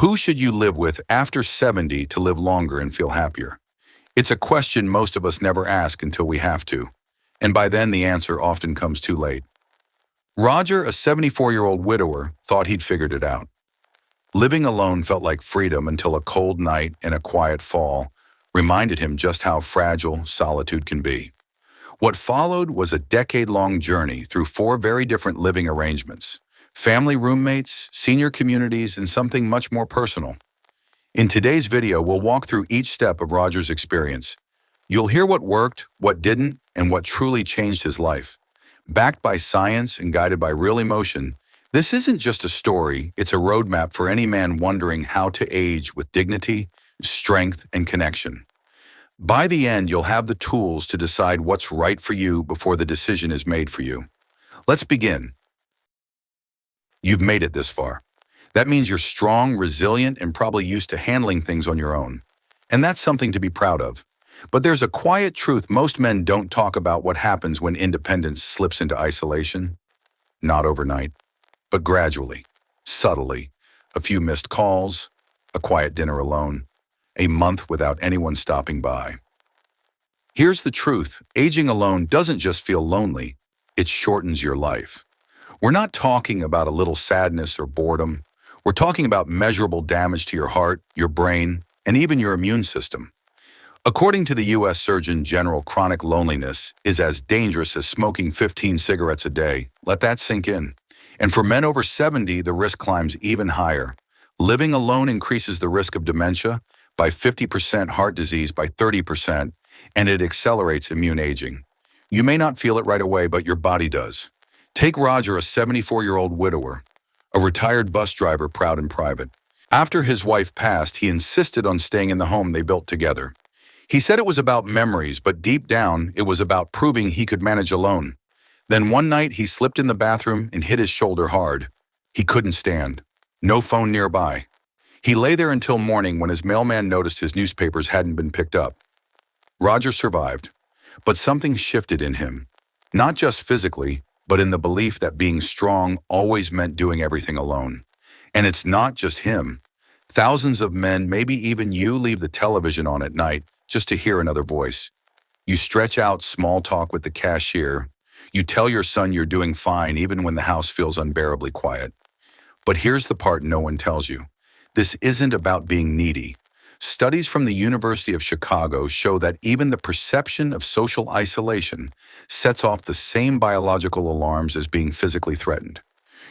Who should you live with after 70 to live longer and feel happier? It's a question most of us never ask until we have to, and by then the answer often comes too late. Roger, a 74-year-old widower, thought he'd figured it out. Living alone felt like freedom until a cold night and a quiet fall reminded him just how fragile solitude can be. What followed was a decade-long journey through four very different living arrangements: family roommates, senior communities, and something much more personal. In today's video, we'll walk through each step of Roger's experience. You'll hear what worked, what didn't, and what truly changed his life. Backed by science and guided by real emotion, this isn't just a story, it's a roadmap for any man wondering how to age with dignity, strength, and connection. By the end, you'll have the tools to decide what's right for you before the decision is made for you. Let's begin. You've made it this far. That means you're strong, resilient, and probably used to handling things on your own. And that's something to be proud of. But there's a quiet truth most men don't talk about: what happens when independence slips into isolation. Not overnight, but gradually, subtly. A few missed calls, a quiet dinner alone, a month without anyone stopping by. Here's the truth: aging alone doesn't just feel lonely, it shortens your life. We're not talking about a little sadness or boredom. We're talking about measurable damage to your heart, your brain, and even your immune system. According to the U.S. Surgeon General, chronic loneliness is as dangerous as smoking 15 cigarettes a day. Let that sink in. And for men over 70, the risk climbs even higher. Living alone increases the risk of dementia by 50%, heart disease by 30%, and it accelerates immune aging. You may not feel it right away, but your body does. Take Roger, a 74-year-old widower, a retired bus driver, proud and private. After his wife passed, he insisted on staying in the home they built together. He said it was about memories, but deep down, it was about proving he could manage alone. Then one night, he slipped in the bathroom and hit his shoulder hard. He couldn't stand. No phone nearby. He lay there until morning, when his mailman noticed his newspapers hadn't been picked up. Roger survived, but something shifted in him. Not just physically, but in the belief that being strong always meant doing everything alone. And it's not just him. Thousands of men, maybe even you, leave the television on at night just to hear another voice. You stretch out small talk with the cashier. You tell your son you're doing fine even when the house feels unbearably quiet. But here's the part no one tells you. This isn't about being needy. Studies from the University of Chicago show that even the perception of social isolation sets off the same biological alarms as being physically threatened.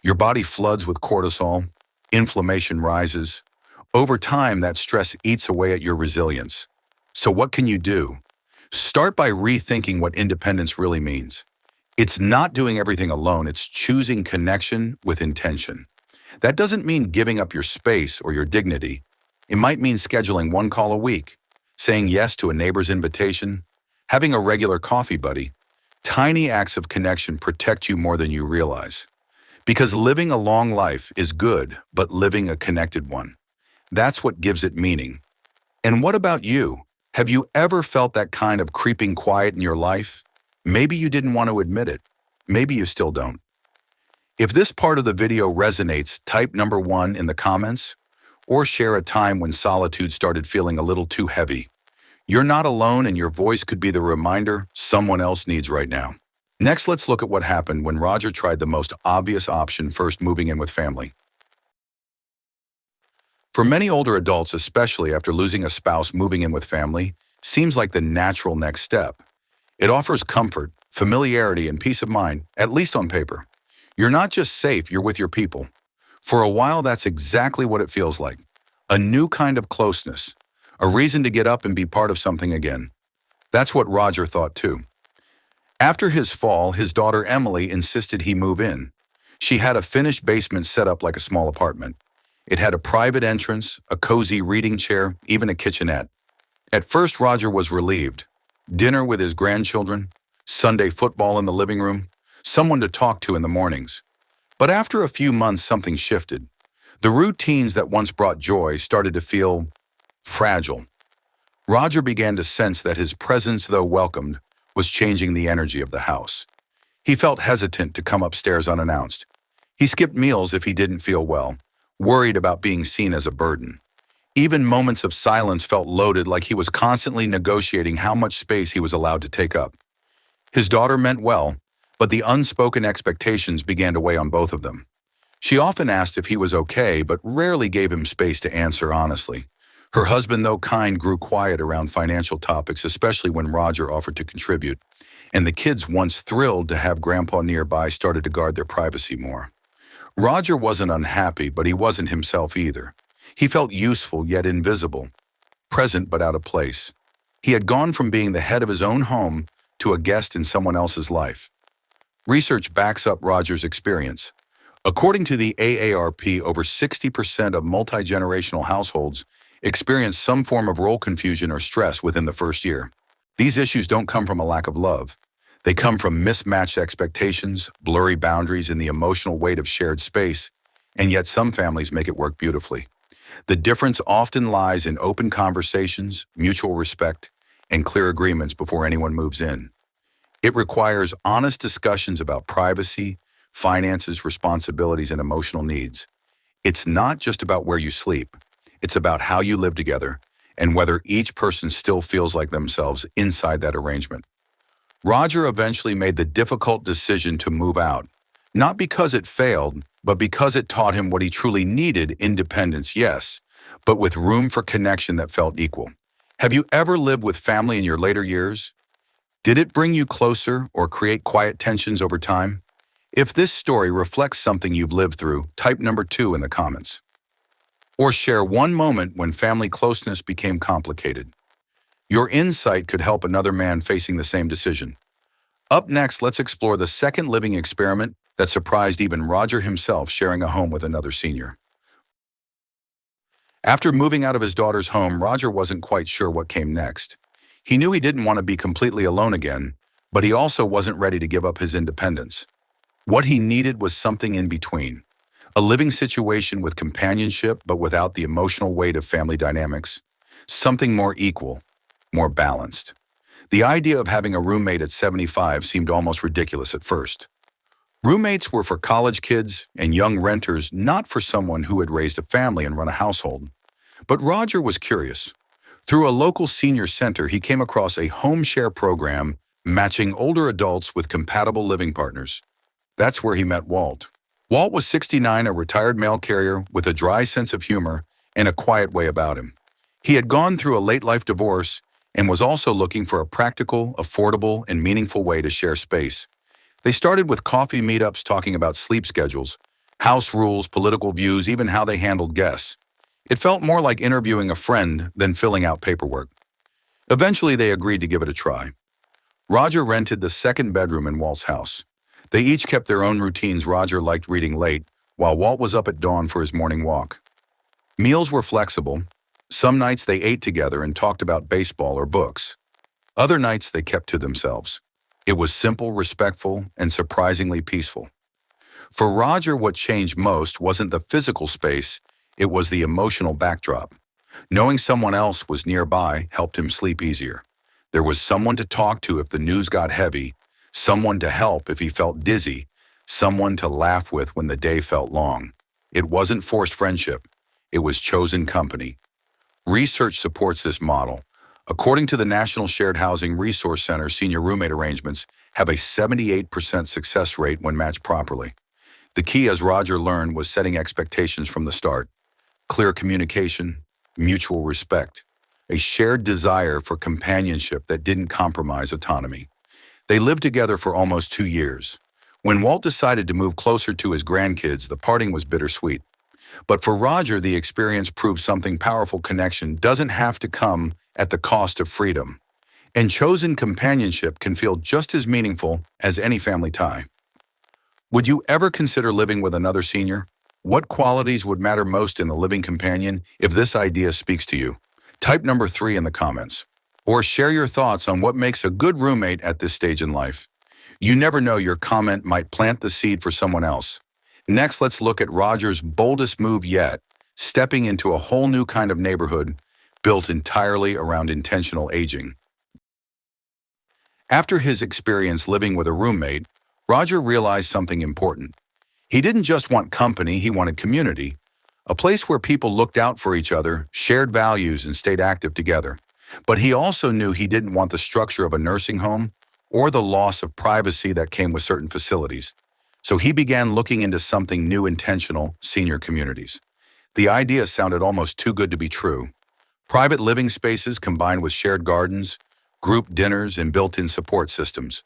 Your body floods with cortisol, inflammation rises. Over time, that stress eats away at your resilience. So what can you do? Start by rethinking what independence really means. It's not doing everything alone, it's choosing connection with intention. That doesn't mean giving up your space or your dignity. It might mean scheduling one call a week, saying yes to a neighbor's invitation, having a regular coffee buddy. Tiny acts of connection protect you more than you realize. Because living a long life is good, but living a connected one, that's what gives it meaning. And what about you? Have you ever felt that kind of creeping quiet in your life? Maybe you didn't want to admit it. Maybe you still don't. If this part of the video resonates, type number 1 in the comments, or share a time when solitude started feeling a little too heavy. You're not alone, and your voice could be the reminder someone else needs right now. Next, let's look at what happened when Roger tried the most obvious option first: moving in with family. For many older adults, especially after losing a spouse, moving in with family seems like the natural next step. It offers comfort, familiarity, and peace of mind, at least on paper. You're not just safe, you're with your people. For a while, that's exactly what it feels like. A new kind of closeness, a reason to get up and be part of something again. That's what Roger thought too. After his fall, his daughter Emily insisted he move in. She had a finished basement set up like a small apartment. It had a private entrance, a cozy reading chair, even a kitchenette. At first, Roger was relieved. Dinner with his grandchildren, Sunday football in the living room, someone to talk to in the mornings. But after a few months, something shifted. The routines that once brought joy started to feel fragile. Roger began to sense that his presence, though welcomed, was changing the energy of the house. He felt hesitant to come upstairs unannounced. He skipped meals if he didn't feel well, worried about being seen as a burden. Even moments of silence felt loaded, like he was constantly negotiating how much space he was allowed to take up. His daughter meant well, but the unspoken expectations began to weigh on both of them. She often asked if he was okay, but rarely gave him space to answer honestly. Her husband, though kind, grew quiet around financial topics, especially when Roger offered to contribute, and the kids, once thrilled to have Grandpa nearby, started to guard their privacy more. Roger wasn't unhappy, but he wasn't himself either. He felt useful yet invisible, present but out of place. He had gone from being the head of his own home to a guest in someone else's life. Research backs up Roger's experience. According to the AARP, over 60% of multi-generational households experience some form of role confusion or stress within the first year. These issues don't come from a lack of love. They come from mismatched expectations, blurry boundaries, and the emotional weight of shared space, and yet some families make it work beautifully. The difference often lies in open conversations, mutual respect, and clear agreements before anyone moves in. It requires honest discussions about privacy, finances, responsibilities, and emotional needs. It's not just about where you sleep. It's about how you live together and whether each person still feels like themselves inside that arrangement. Roger eventually made the difficult decision to move out, not because it failed, but because it taught him what he truly needed: independence, yes, but with room for connection that felt equal. Have you ever lived with family in your later years? Did it bring you closer or create quiet tensions over time? If this story reflects something you've lived through, type number 2 in the comments. Or share one moment when family closeness became complicated. Your insight could help another man facing the same decision. Up next, let's explore the second living experiment that surprised even Roger himself, sharing a home with another senior. After moving out of his daughter's home, Roger wasn't quite sure what came next. He knew he didn't want to be completely alone again, but he also wasn't ready to give up his independence. What he needed was something in between. A living situation with companionship, but without the emotional weight of family dynamics. Something more equal, more balanced. The idea of having a roommate at 75 seemed almost ridiculous at first. Roommates were for college kids and young renters, not for someone who had raised a family and run a household. But Roger was curious. Through a local senior center, he came across a home share program matching older adults with compatible living partners. That's where he met Walt. Walt was 69, a retired mail carrier with a dry sense of humor and a quiet way about him. He had gone through a late-life divorce and was also looking for a practical, affordable, and meaningful way to share space. They started with coffee meetups talking about sleep schedules, house rules, political views, even how they handled guests. It felt more like interviewing a friend than filling out paperwork. Eventually, they agreed to give it a try. Roger rented the second bedroom in Walt's house. They each kept their own routines. Roger liked reading late, while Walt was up at dawn for his morning walk. Meals were flexible. Some nights they ate together and talked about baseball or books. Other nights they kept to themselves. It was simple, respectful, and surprisingly peaceful. For Roger, what changed most wasn't the physical space, it was the emotional backdrop. Knowing someone else was nearby helped him sleep easier. There was someone to talk to if the news got heavy, someone to help if he felt dizzy, someone to laugh with when the day felt long. It wasn't forced friendship, it was chosen company. Research supports this model. According to the National Shared Housing Resource Center, senior roommate arrangements have a 78% success rate when matched properly. The key, as Roger learned, was setting expectations from the start. Clear communication, mutual respect, a shared desire for companionship that didn't compromise autonomy. They lived together for almost 2 years. When Walt decided to move closer to his grandkids, the parting was bittersweet. But for Roger, the experience proved something powerful: connection doesn't have to come at the cost of freedom. And chosen companionship can feel just as meaningful as any family tie. Would you ever consider living with another senior? What qualities would matter most in a living companion if this idea speaks to you? Type number 3 in the comments. Or share your thoughts on what makes a good roommate at this stage in life. You never know, your comment might plant the seed for someone else. Next, let's look at Roger's boldest move yet, stepping into a whole new kind of neighborhood built entirely around intentional aging. After his experience living with a roommate, Roger realized something important. He didn't just want company, he wanted community. a place where people looked out for each other, shared values, and stayed active together. But he also knew he didn't want the structure of a nursing home or the loss of privacy that came with certain facilities. So he began looking into something new, intentional: senior communities. The idea sounded almost too good to be true. Private living spaces combined with shared gardens, group dinners, and built-in support systems.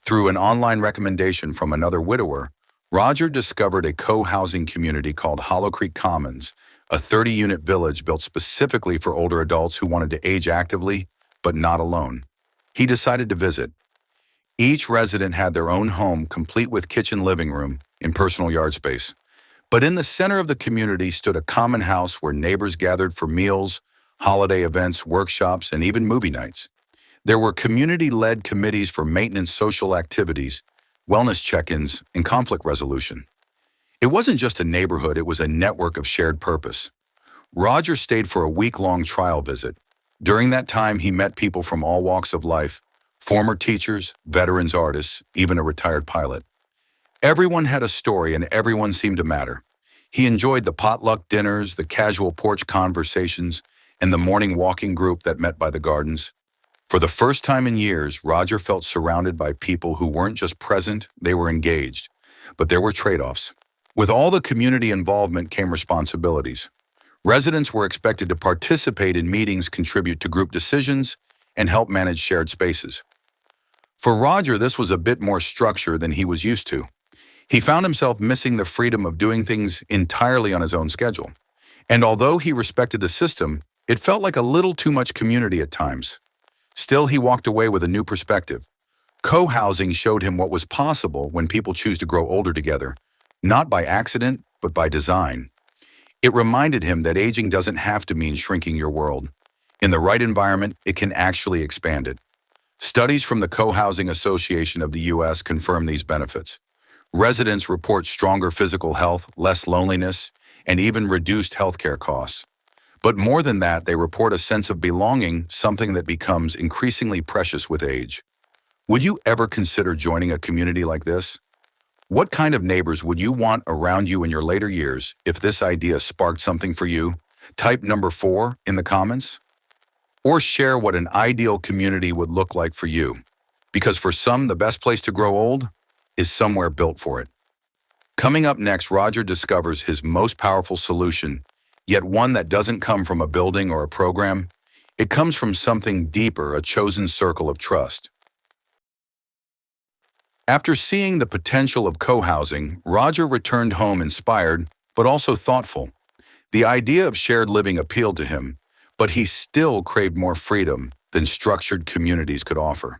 Through an online recommendation from another widower, Roger discovered a co-housing community called Hollow Creek Commons, a 30-unit village built specifically for older adults who wanted to age actively, but not alone. He decided to visit. Each resident had their own home, complete with kitchen, living room, and personal yard space. But in the center of the community stood a common house where neighbors gathered for meals, holiday events, workshops, and even movie nights. There were community-led committees for maintenance, social activities, wellness check-ins, and conflict resolution. It wasn't just a neighborhood, it was a network of shared purpose. Roger stayed for a week-long trial visit. During that time, he met people from all walks of life: former teachers, veterans, artists, even a retired pilot. Everyone had a story and everyone seemed to matter. He enjoyed the potluck dinners, the casual porch conversations, and the morning walking group that met by the gardens. For the first time in years, Roger felt surrounded by people who weren't just present, they were engaged. But there were trade-offs. With all the community involvement came responsibilities. Residents were expected to participate in meetings, contribute to group decisions, and help manage shared spaces. For Roger, this was a bit more structure than he was used to. He found himself missing the freedom of doing things entirely on his own schedule. And although he respected the system, it felt like a little too much community at times. Still, he walked away with a new perspective. Co-housing showed him what was possible when people choose to grow older together, not by accident, but by design. It reminded him that aging doesn't have to mean shrinking your world. In the right environment, it can actually expand it. Studies from the Co-Housing Association of the U.S. confirm these benefits. Residents report stronger physical health, less loneliness, and even reduced healthcare costs. But more than that, they report a sense of belonging, something that becomes increasingly precious with age. Would you ever consider joining a community like this? What kind of neighbors would you want around you in your later years if this idea sparked something for you? Type number 4 in the comments. Or share what an ideal community would look like for you. Because for some, the best place to grow old is somewhere built for it. Coming up next, Roger discovers his most powerful solution, yet one that doesn't come from a building or a program. It comes from something deeper, a chosen circle of trust. After seeing the potential of co-housing, Roger returned home inspired, but also thoughtful. The idea of shared living appealed to him, but he still craved more freedom than structured communities could offer.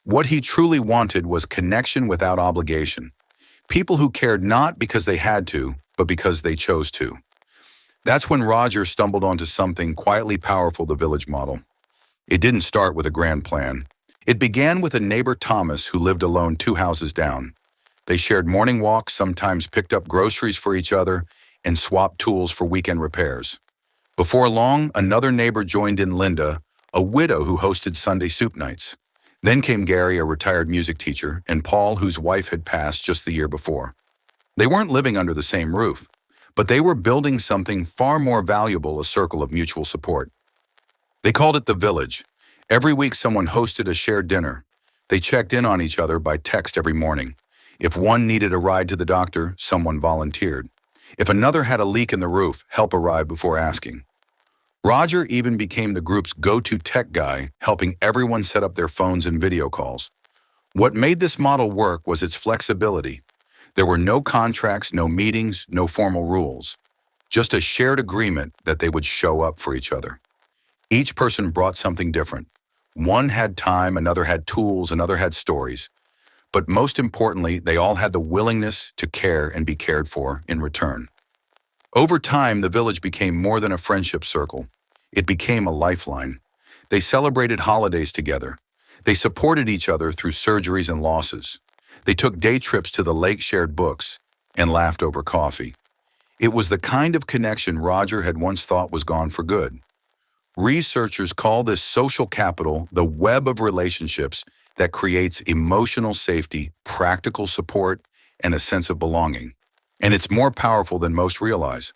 What he truly wanted was connection without obligation. People who cared not because they had to, but because they chose to. That's when Roger stumbled onto something quietly powerful: the village model. It didn't start with a grand plan. It began with a neighbor, Thomas, who lived alone 2 houses down. They shared morning walks, sometimes picked up groceries for each other, and swapped tools for weekend repairs. Before long, another neighbor joined in, Linda, a widow who hosted Sunday soup nights. Then came Gary, a retired music teacher, and Paul, whose wife had passed just the year before. They weren't living under the same roof, but they were building something far more valuable: a circle of mutual support. They called it the village. Every week, someone hosted a shared dinner. They checked in on each other by text every morning. If one needed a ride to the doctor, someone volunteered. If another had a leak in the roof, help arrived before asking. Roger even became the group's go-to tech guy, helping everyone set up their phones and video calls. What made this model work was its flexibility. There were no contracts, no meetings, no formal rules. Just a shared agreement that they would show up for each other. Each person brought something different. One had time, another had tools, another had stories. But most importantly, they all had the willingness to care and be cared for in return. Over time, the village became more than a friendship circle. It became a lifeline. They celebrated holidays together. They supported each other through surgeries and losses. They took day trips to the lake, shared books, and laughed over coffee. It was the kind of connection Roger had once thought was gone for good. Researchers call this social capital, the web of relationships that creates emotional safety, practical support, and a sense of belonging. And it's more powerful than most realize.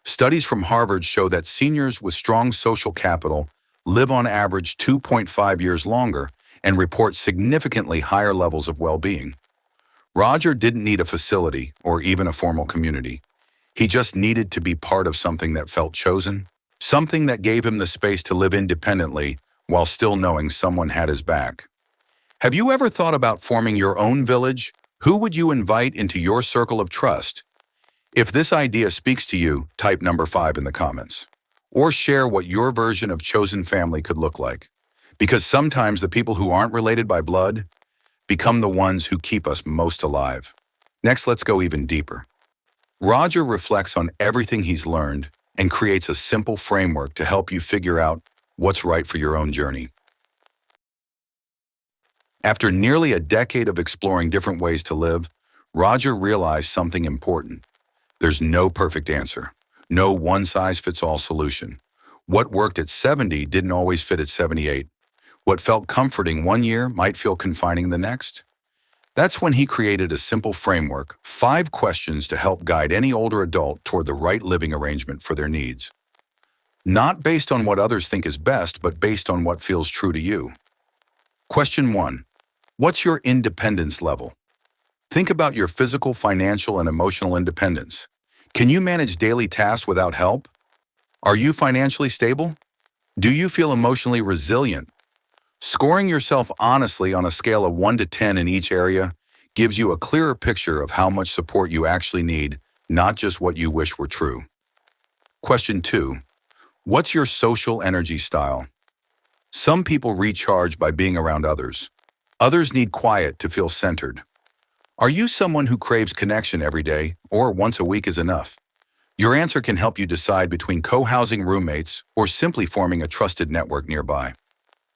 Studies from Harvard show that seniors with strong social capital live on average 2.5 years longer and report significantly higher levels of well-being. Roger didn't need a facility or even a formal community. He just needed to be part of something that felt chosen, something that gave him the space to live independently while still knowing someone had his back. Have you ever thought about forming your own village? Who would you invite into your circle of trust? If this idea speaks to you, type number 5 in the comments. Or share what your version of chosen family could look like. Because sometimes the people who aren't related by blood become the ones who keep us most alive. Next, let's go even deeper. Roger reflects on everything he's learned and creates a simple framework to help you figure out what's right for your own journey. After nearly a decade of exploring different ways to live, Roger realized something important. There's no perfect answer, no one-size-fits-all solution. What worked at 70 didn't always fit at 78. What felt comforting one year might feel confining the next. That's when he created a simple framework, 5 questions to help guide any older adult toward the right living arrangement for their needs. Not based on what others think is best, but based on what feels true to you. Question 1. What's your independence level? Think about your physical, financial, and emotional independence. Can you manage daily tasks without help? Are you financially stable? Do you feel emotionally resilient? Scoring yourself honestly on a scale of 1 to 10 in each area gives you a clearer picture of how much support you actually need, not just what you wish were true. Question 2. What's your social energy style? Some people recharge by being around others. Others need quiet to feel centered. Are you someone who craves connection every day, or once a week is enough? Your answer can help you decide between co-housing roommates or simply forming a trusted network nearby.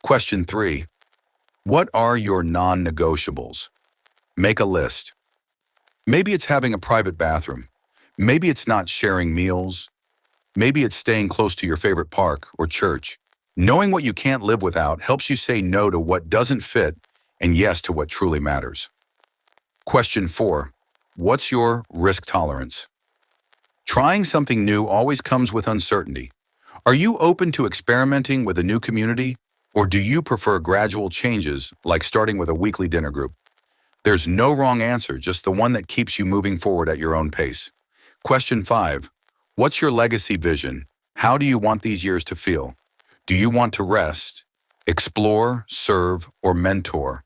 Question 3. What are your non-negotiables? Make a list. Maybe it's having a private bathroom. Maybe it's not sharing meals. Maybe it's staying close to your favorite park or church. Knowing what you can't live without helps you say no to what doesn't fit and yes to what truly matters. Question 4. What's your risk tolerance? Trying something new always comes with uncertainty. Are you open to experimenting with a new community? Or do you prefer gradual changes, like starting with a weekly dinner group? There's no wrong answer, just the one that keeps you moving forward at your own pace. Question 5. What's your legacy vision? How do you want these years to feel? Do you want to rest, explore, serve, or mentor?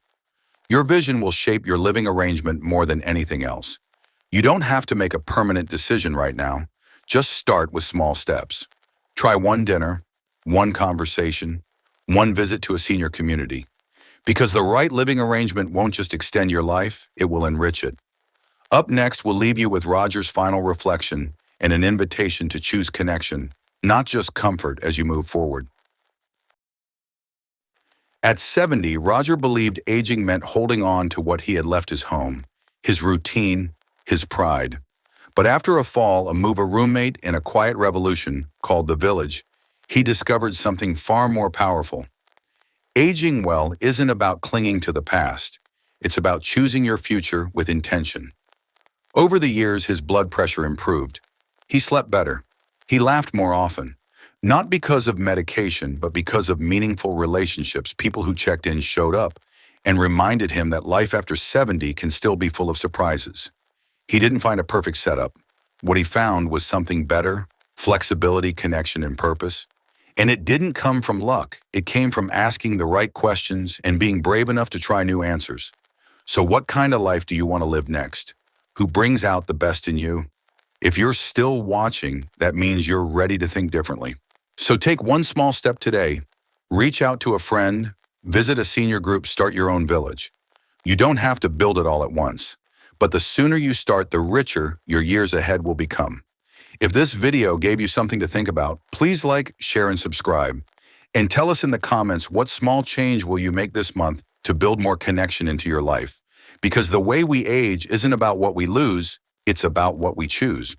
Your vision will shape your living arrangement more than anything else. You don't have to make a permanent decision right now. Just start with small steps. Try one dinner, one conversation, one visit to a senior community. Because the right living arrangement won't just extend your life, it will enrich it. Up next, we'll leave you with Roger's final reflection and an invitation to choose connection, not just comfort as you move forward. At 70, Roger believed aging meant holding on to what he had left: his home, his routine, his pride. But after a fall, a move, a roommate, and a quiet revolution called the village, he discovered something far more powerful. Aging well isn't about clinging to the past. It's about choosing your future with intention. Over the years, his blood pressure improved. He slept better. He laughed more often. Not because of medication, but because of meaningful relationships. People who checked in showed up and reminded him that life after 70 can still be full of surprises. He didn't find a perfect setup. What he found was something better: flexibility, connection, and purpose. And it didn't come from luck. It came from asking the right questions and being brave enough to try new answers. So what kind of life do you want to live next? Who brings out the best in you? If you're still watching, that means you're ready to think differently. So take one small step today. Reach out to a friend, visit a senior group, start your own village. You don't have to build it all at once, but the sooner you start, the richer your years ahead will become. If this video gave you something to think about, please like, share, and subscribe. And tell us in the comments, what small change will you make this month to build more connection into your life? Because the way we age isn't about what we lose, it's about what we choose.